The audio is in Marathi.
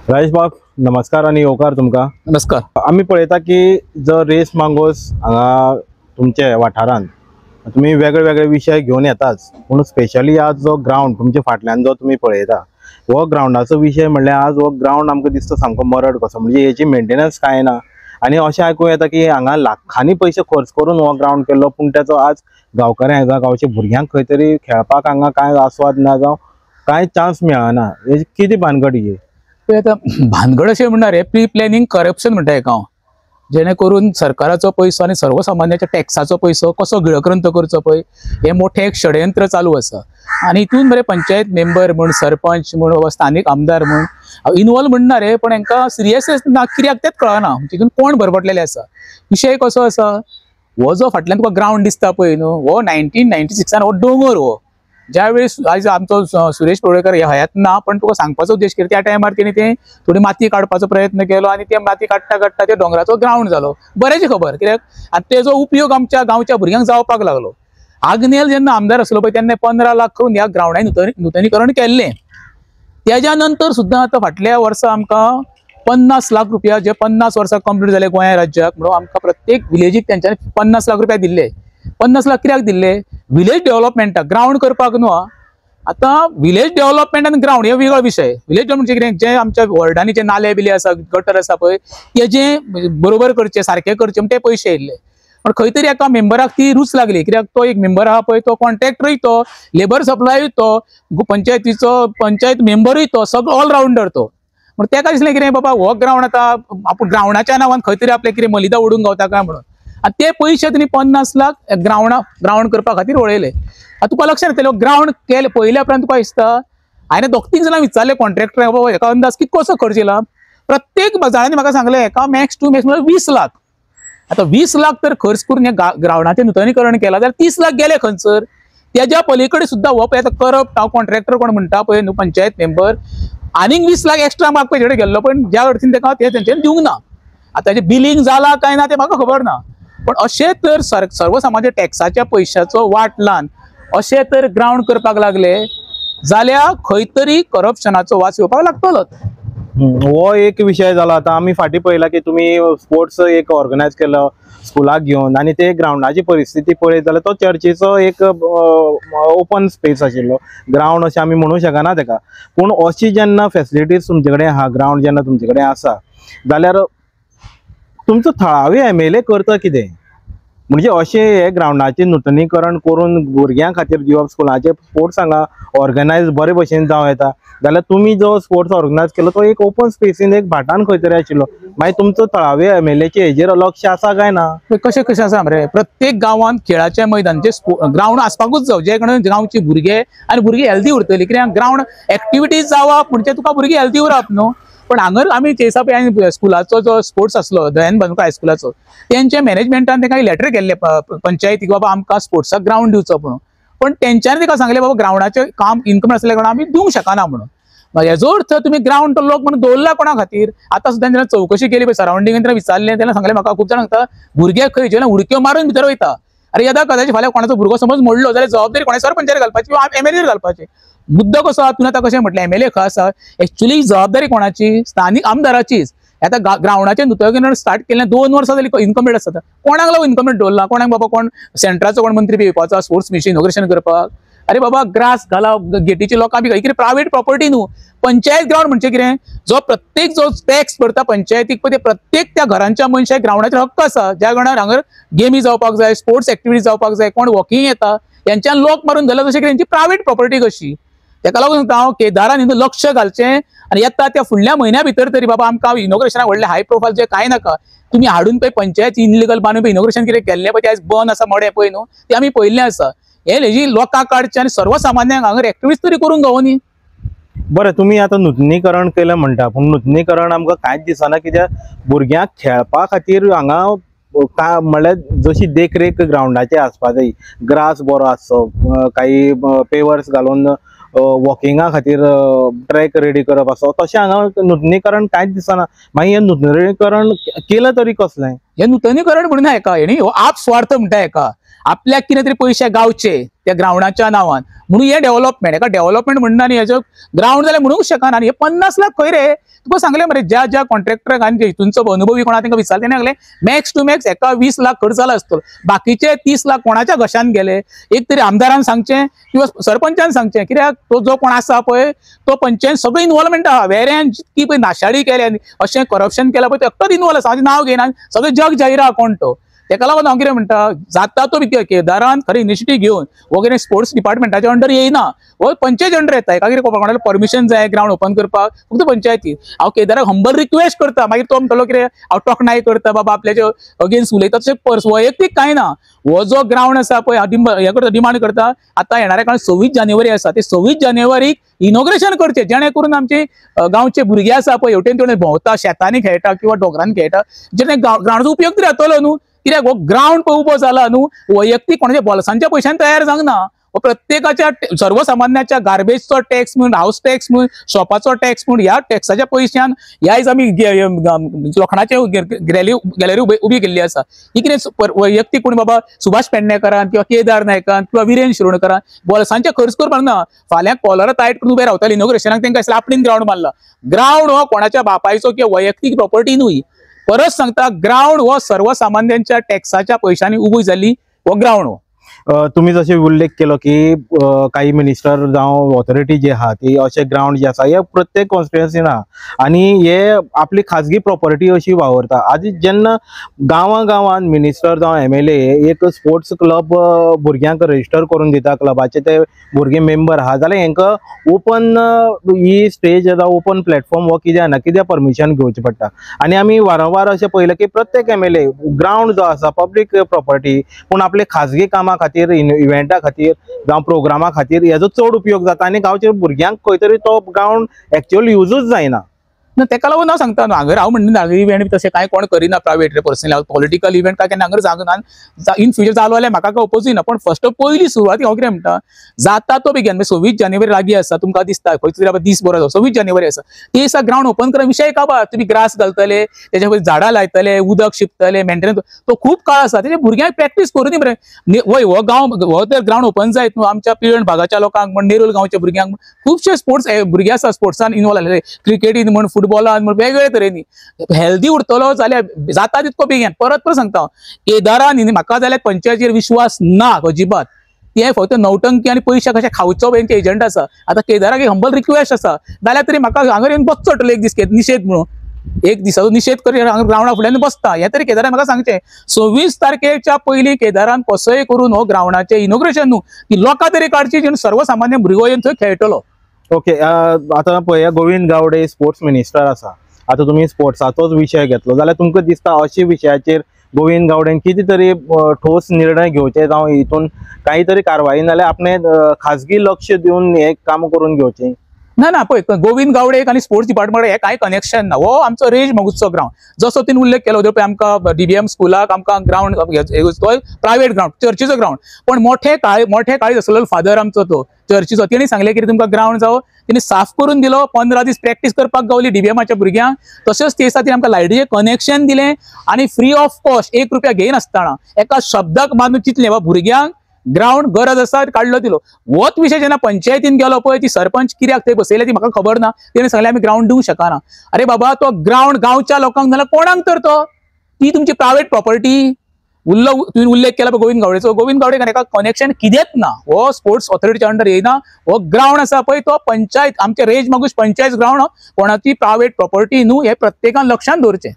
राजेश बाब नमस्कार आणि येवकार तुमका। नमस्कार। आम्ही पळयता की जर रेस मांगोस हांगा तुमचे वाठारांत तुम्ही वेगळे वेगळे विषय घेऊन येताच, पण स्पेशली आज जो ग्राउंड तुमच्या फाटल्यान जो तुम्ही पळयता हो ग्राउंडाचो विषय म्हणल्यार आज हो ग्राउंड आमकां दिसता सामको मरड कसो, म्हणजे हेची मेंटेनन्स काय ना। आणि अशें आयकूं येता की हांगा लाखांनी पयशे खर्च करून हो ग्राउंड केल्लो, पण त्याचो आज गांवकाऱ्यांक गांवच्या भुरग्यांक खंय तरी खेळपाक हांगा काय आस्वाद ना जावं काय चान्स मेळना। हेची कितें भानगड ही? ते आता भानगड अशें म्हणणार आहे, प्री प्लॅनिंग करप्शन म्हणटा हेका हांव, जेणे करून सरकाराचो पैसो आणि सर्वसामान्याच्या टॅक्साचो पैसो कसो गिळक्रांत करचो पळय हे मोठे एक षडयंत्र चालू आसा। आणि हितून बरे पंचायत मेंबर म्हण, सरपंच म्हण वा स्थानिक आमदार म्हण इन्वॉल्व म्हणणार आहे, पण हांकां सिरियसनेस ना कित्याक तेच कळना, तितून कोण भरभटलेले आसा। विशय कसो आसा, हो जो फाटल्यान तुका ग्राउंड दिसता पळय न्हू, हो 1996 हो डोंगर हो, ज्या वेळेस आज आमचो सुरेश पळोळेकर हे हयात ना, पण तुका सांगपाचो उद्देश कितें, त्या टायमार तेणी ते थोडी माती काडपाचो प्रयत्न केलो आणि ते माती काडटा काडटा ते डोंगराचो ग्राउंड जालो। बरेची खबर, कित्याक आनी तेजो उपयोग आमच्या गांवच्या भुरग्यांक जावपाक लागलो। आग्नेल जेन्ना आमदार आसलो पळय तेन्ना 15 लाख करून ह्या ग्राउंडाक नूतनीकरण केल्लें। त्याच्या नंतर सुद्दां आतां फाटल्या वर्सा आमकां 50 लाख रुपया, जे 50 वर्सां कंप्लीट जाले गोंय राज्याक, म्हणून आमकां प्रत्येक विलेजीक तेंच्यांनी 50 लाख रुपया दिल्ले। 50 लाख कित्याक दिल्ले? विलेज डेव्हलपमेंटाक, ग्राउंड करपाक न्हू। आता विलेज डेव्हलपमेंट आनी ग्राउंड हे वेगळो विषय। विलेज डेव्हलपमेंट कितें, जे आमच्या वॉर्डांनी जे नाले बिले आसा, गटर आसा पळय तेजे बरोबर करचे, सारखे करचे म्हणून ते पयशे येयल्ले। पण खंय तरी एका मेंबराक ती रूच लागली, कित्याक तो एक मेंबर आहा पळय तो कॉन्ट्रॅक्टरूय तो, लेबर सप्लायूय तो, पंचायत मेंबरूय तो, सगळो ऑलराउंडर तो। पण तेका दिसलें कितें, बाबा हो ग्राउंड आतां आपूण ग्राउंडाच्या नांवान खंय तरी आपले कितें मलिदा उडूंक गावता काय म्हणून, आनी ते पयशे तुमी 50 लाख ग्राउंड करपा खातीर उडयले। तुका लक्षात येतलो ग्राउंड केले पयल्या उपरांत तुका दिसता, हांवें दोग-तीन जाणां विचारले कॉन्ट्रॅक्टराक, बाबा हेका अंदाज कसो खर्च येयला। प्रत्येक जाणांनी म्हाका सांगलें हेका मॅक्स टू मॅक्स म्हळ्यार 20 लाख। आता 20 लाख तर खर्च करून हे ग्राउंडाचें नूतनीकरण केला जाल्यार 30 लाख गेले खंयसर। त्याच्या पलीकडे सुद्दां हो पळय करप्ट हांव कॉन्ट्रॅक्टर कोण म्हणटा पळय न्हू, पंचायत मेंबर, आनीक 20 लाख एक्स्ट्रा मार्क पळय गेल्लो, पण ज्या अर्थीन तेका ते तेंच्यांनी दिवंक ना। आता हेजें बिलिंग जाला काय ना ते म्हाका खबर ना, पण अशें तर सर्वसामान्य टॅक्साच्या पयशाचो वाट लावन अशें तर ग्राउंड करपाक लागले जाल्यार खंय तरी करप्शनाचो वास येवपाक लागतलोच। हो एक विषय जाला। आता आम्ही फाटी पळयला की तुम्ही स्पोर्ट्स एक ऑर्गनायज केलो स्कुलाक घेऊन, आणि ते ग्राउंडाची परिस्थिती पळयत जाल्यार तो चर्चीचो एक ओपन स्पेस आशिल्लो, ग्राउंड अशें आमी म्हणूं शकना तेका। पूण अशी जेन्ना फॅसिलिटीज तुमचे कडेन आहा, ग्राउंड जेन्ना तुमचे कडेन आसा, जाल्यार तुमचो थळावे MLA करता कितें? म्हणजे अशें हे ग्राउंडाचे नूतनीकरण करून भुरग्यां खातीर दिवप, स्कुलाचे स्पोर्ट्स हांगा ऑर्गनायज बरे भशेन जावं येता, जाल्यार तुमी जो स्पोर्ट्स ऑर्गनायज केलो तो एक ओपन स्पेसीन एक भाटान खंय तरी आशिल्लो, मागीर तुमचो थळावे MLAचे हेजेर लक्ष आसा काय ना? कशें आसा मरे, प्रत्येक गांवांत खेळाच्या मैदानाचे ग्राउंड आसपाकूच जाव, जे कडे गांवची भुरगे आनी भुरगीं हेल्दी उरतली, कित्याक ग्राउंड एक्टिविटीज जावप म्हणजे तुका भुरगीं हेल्दी उरप न्हू। पण हांगर आमी ते हिसाबे स्कुलाचो जो स्पोर्ट्स आसलो दयान बांदूरकार हायस्कुलाचो, तेंच्या मॅनेजमेंटान तेका लेटर केल्ले पंचायतीक, बाबा आमकां स्पोर्ट्साक ग्राउंड दिवचो म्हणून। पण तेंच्यांनी तेका सांगलें, बाबा ग्राउंडाचें काम इन्कम आसल्या कारणान आमी दिवंक शकना म्हणून। हेजो अर्थ तुमी ग्राउंड तो लोक म्हणून दवरला कोणा खातीर? आतां सुद्दां जेन्ना चौकशी केली पळय सराउंडिंग विचारलें तेन्ना सांगलें म्हाका, खूब जाणां सांगता भुरगे खंय जेन्ना उडक्यो मारून भितर वयता, अरे येदा कदाचित फाल्यां कोणाचो भुरगो समज मोडलो जाल्यार जबाबदारी कोणा सरपंचार घालपाची वा MLAर घालपाची। मुद्दो कसो आहा, तुवें आतां कशें म्हटलें MLA खंय आसा, एक्चुअली जबाबदारी कोणाची? स्थानिक आमदाराचीच। आता ग्राउंडाचें नूतनीकरण स्टार्ट केल्लें 2 वर्सां जालीं, इनकम्प्लीट आसा, कोणाक लागून इनकम्प्लीट दवरला? कोणाक बाबा कोण सेंट्राचो कोण मंत्री बी येवपाचो स्पोर्ट्स मिशन इनॉग्रेशन करपाक? अरे बाबा ग्रास घाला, गेटीची लोकां बी कितें प्रायवेट प्रॉपर्टी न्हू। पंचायत ग्राउंड म्हणजे कितें, जो प्रत्येक जो टॅक्स भरता पंचायतीक पळय, प्रत्येक त्या घरांच्या मनशाक ग्राउंडाचेर हक्क आसा, ज्या कारणान हांगर गेमी जावपाक जाय, स्पोर्ट्स एक्टिविटीज जावपाक जाय, कोण वॉकिंग येता यांच्यान लोक मारून धरला, तशें कितें प्रायवेट प्रॉपर्टी कशी। तेका लागून सांगता हांव केदारान हितून लक्ष घालचें, आनी येता त्या फुडल्या म्हयन्या भितर तरी बाबा आमकां इनॉग्रेशनाक व्हडले हाय प्रोफायल जे कांय नाका, तुमी हाडून पळय पंचायत इनलिगल बांदून इनॉग्रेशन कितें केल्लें पळय, ते आयज बंद आसा मोडे पळय न्हू, ते आमी पळयल्लें आसा। हेजी लोकांक काडचें आनी सर्वसामान्यांक हांगर एक्टिविटीज तरी करूंक गावो न्ही। बरें, तुम्ही आता नूतनीकरण केलें म्हणटा, पूण नूतनीकरण आमकां कांयच दिसना, कित्याक भुरग्यांक खेळपा खातीर हांगा म्हणल्यार जशी देखरेख ग्राउंडाची आसपा जाय, ग्रास बरो आसचो, काही पेवर्स घालून वॉकिंगा खातीर ट्रॅक रेडी करप आसो, तशें हांगा नूतनीकरण कांयच दिसना। मागीर हें नूतनीकरण केलं तरी कसलें? हे नूतनीकरण म्हणून हेका हेणी आप स्वार्थ म्हणटा हेका, आपल्याक कितें तरी पयशे गावचे त्या ग्राउंडाच्या नांवान म्हणून हे डेव्हलपमेंट, एका डेव्हलपमेंट म्हणना न्ही, हेजो ग्राउंड जाल्यार म्हणूंक शकना. आणि हे 50 लाख खंय रे? तुका सांगले मरे, ज्या कॉन्ट्रॅक्टराक आनी हितूंचो अनुभवी कोणा तांकां विचारले तेणे सांगले मॅक्स टू मॅक्स एका 20 लाख खर्च जाला आसतलो, बाकीचे 30 लाख कोणाच्या घशान गेले. एक तरी आमदारान सांगचें किंवा सरपंचान सांगचें, कित्याक तो जो कोण आसा पळय तो पंचायत सगळी इन्वॉल्वमेंट आहा. वेऱ्यान जितकी पळय नाशाडी केल्या, अशें करप्शन केलां पळय, तो एकटोच इन्वॉल्व आसा, हाजें नांव घेयना, सगळें जग जाहीर आहा कोण तो. तेका लागून हांव कितें म्हणटा, जाता तो केदारान खरें इनिशिएटीव घेवन हो कितें स्पोर्ट्स डिपार्टमेंटाच्या अंडर येयना, हो पंचायत अंडर येता. एका कितें कोणाला परमिशन जाय ग्राउंड ओपन करपाक फक्त पंचायती. हांव केदाराक हंबल रिक्वेस्ट करता. मागीर तो म्हणटलो कितें हांव टोकनाय करता बाबा, आपल्याच्या अगेन्स्ट उलयता, तशें वैयक्तीक कांय ना. हो जो ग्राउंड आसा पळय हे करता, डिमांड करता, आतां येणाऱ्या काळात 26 जानेवारी आसा, ते 26 जानेवारीक इनॉग्रेशन करचें, जेणे करून आमचे गांवचे भुरगे आसा पळय हेवटेन तेवटेन भोंवता, शेतांनी खेळटा किंवा डोंगरान खेळटा, जेणे ग्राउंडाचो उपयोग तरी जातलो न्हू. कित्याक हो ग्राउंड पळय उबो जाला न्हू, वैयक्तीक कोणाच्या बोल्सांच्या पयशान तयार जावंक ना. प्रत्येकाच्या सर्वसामान्याच्या गार्बेजचो टॅक्स म्हण, हाऊस टॅक्स म्हण, शॉपाचो टॅक्स म्हण, ह्या टॅक्साच्या पयशान ह्याच आमी लोखंडाचे गॅलरी उबी केल्ली आसा. ही कितें वैयक्तीक कोण बाबा सुभाष पेडणेकरान किंवा केदार नायकान किंवा विरेन शिरोडकरान बोल्सांचे खर्च करपाक ना. फाल्यां कॉलर टायट करून उबे रावताले इनॉग्रेशनाक, तांकां दिसलें आपणीन ग्राउंड मारला. ग्राउंड हो कोणाच्या बापायचो किंवा वैयक्तीक प्रॉपर्टी न्हय. परत सांगता, ग्राउंड हो सर्वसामान्यांच्या टॅक्साच्या पयशांनी उबी जाल्ली हो ग्राउंड. हो तुम्ही जसे उल्लेख केलो की काही मिनिस्टर जावं ऑथॉरिटी जे आहा ती असे ग्राउंड जे आसा हे प्रत्येक कॉन्स्टिट्युएन्सीन आहा आणि हे आपली खाजगी प्रॉपर्टी अशी वावरता. आधी जेन्ना गांवान मिनिस्टर जावं MLA एक स्पोर्ट्स क्लब भुरग्यांक रजिस्टर करून दिता, क्लबाचे ते भुरगे मेंबर आहा, जाल्यार हेंका ओपन ही स्टेज ओपन प्लॅटफॉर्म हो कित्याक ना, कित्याक परमिशन घेवचे पडटा. आणि आमी वारंवार अशें पळयलें की प्रत्येक MLA ग्राउंड जो आसा पब्लीक प्रॉपर्टी, पूण आपले खाजगी कामा खातीर, इव्हेंटा खातीर जावं प्रोग्रामा खातीर हेजो चड उपयोग जाता आणि गांवच्या भुरग्यांक खंय तरी तो ग्राउंड एक्चुअली यूजच जायना. तेका लागून हांव सांगता न्हू, हांगर हांव म्हणना इव्हेंट तशें कांय कोण करिना, प्रायवेट पर्सनल पॉलिटिकल इव्हेंट काय केन्ना हांगर जागना. इन फ्युचर जालो जाल्यार म्हाका काय ओपोजीट ना, पण फर्स्ट पयली सुरवात हांव कितें म्हणटा, जाता तो बेगीन 26 जानेवारी लागीं आसा, तुमकां दिसता खंय तरी दीस बरो 26 जानेवारी आसा, ते दिसा ग्राउंड ओपन करा, विशय काबार. तुमी ग्रास घालतले, तेच्या पयलीं झाडां लायतले, उदक शिंपतले, मेंटेनन्स, तो खूब काळ आसा, तेजे भुरग्यांक प्रॅक्टीस करूं दी मरे. वय हो तर ग्राउंड ओपन जायत न्हू, आमच्या पिळण भागाच्या लोकांक म्हण, नेरूल गांवच्या भुरग्यांक खुबशे स्पोर्ट्स भुरगे आसा स्पोर्ट्सान इन्वॉल्व जाल्ले, क्रिकेटीन म्हण, फुटबॉलान म्हण, वेगवेगळे तरेनी. हेल्दी उरतलो जाल्यार जाता तितको बेगीन. परत सांगता, केदारान म्हाका जाल्यार पंचायतीचेर विश्वास ना अजिबात. ते फक्त नौटंकी आणि पयशे कशे खावचो तेंचे एजंट आसा. आता केदाराक एक हंबल रिक्वेस्ट आसा, जाल्यार तरी म्हाका हांगर येवन बसचो एक दीस निषेध म्हणून, एक दिसाचो निषेध करी ग्राउंडा फुड्यान बसता. हे तरी केदारान म्हाका सांगचें, 26 तारखेच्या पयलीं केदारान कसोय करून हो ग्राउंडाचे इनॉग्रेशन न्हू, ती लोकां तरी काडची जेणे सर्वसामान्य भुरगो येवन थंय खेळटलो. ओके, आता पळया गोविंद गावडे स्पोर्ट्स मिनिस्टर आसा, आता तुम्ही स्पोर्ट्साचोच विषय घेतलो जाल्यार तुमकां दिसता अशा विशयाचेर गोविंद गावडेन कितें तरी ठोस निर्णय घेवचे जावं हितून काही तरी कारवाई नाल्यार आपणे खाजगी लक्ष दिवन हे काम करून घेवचें? ना पळय, गोविंद गावडे आणि स्पोर्ट्स डिपार्टमेंट हे काय कनेक्शन ना. हो आमचो रेज महोत्सव ग्राउंड, जसो तिने उल्लेख केलो पळय, आमकां DBM स्कुलाक आमकां ग्राउंड प्रायवेट ग्राउंड, चर्चीचो ग्राउंड, पण मोठे काळीज आसलो फादर आमचो तो चर्चीचो, तेणी सांगले की तुमकां ग्राउंड जावं, तिने साफ करून दिलो, 15 दीस प्रॅक्टीस करपाक गावली DBMच्या भुरग्यांक. तशेंच ते दिसा आमकां लायटीचें कनेक्शन दिलें आणि फ्री ऑफ कॉस्ट 1 रुपया घेयनासतना एका शब्दाक मानून चितलें वा भुरग्यांक ग्राउंड गरज आसा काढलो दिलो. होच विषय जेन्ना पंचायतीन गेलो पळय, ती सरपंच कित्याक थंय बसयल्या ती म्हाका खबर ना, तेणें सांगलें आमी ग्राउंड दिवंक शकना. अरे बाबा, तो ग्राउंड गांवच्या लोकांक नाल्यार कोणाक तर तो, ती तुमची प्रायवेट प्रॉपर्टी. तुवें उल्लेख केला गोविंद गावडेचो, गोविंद गावडे एका कनेक्शन कितेंच ना, हो स्पोर्ट्स ऑथॉरिटीच्या अंडर येयना. हो ग्राउंड आसा पळय तो पंचायत, आमचे रेज मगूश पंचायत ग्राउंड, कोणाची प्रायवेट प्रॉपर्टी न्हू, हे प्रत्येकान लक्षांत दवरचें.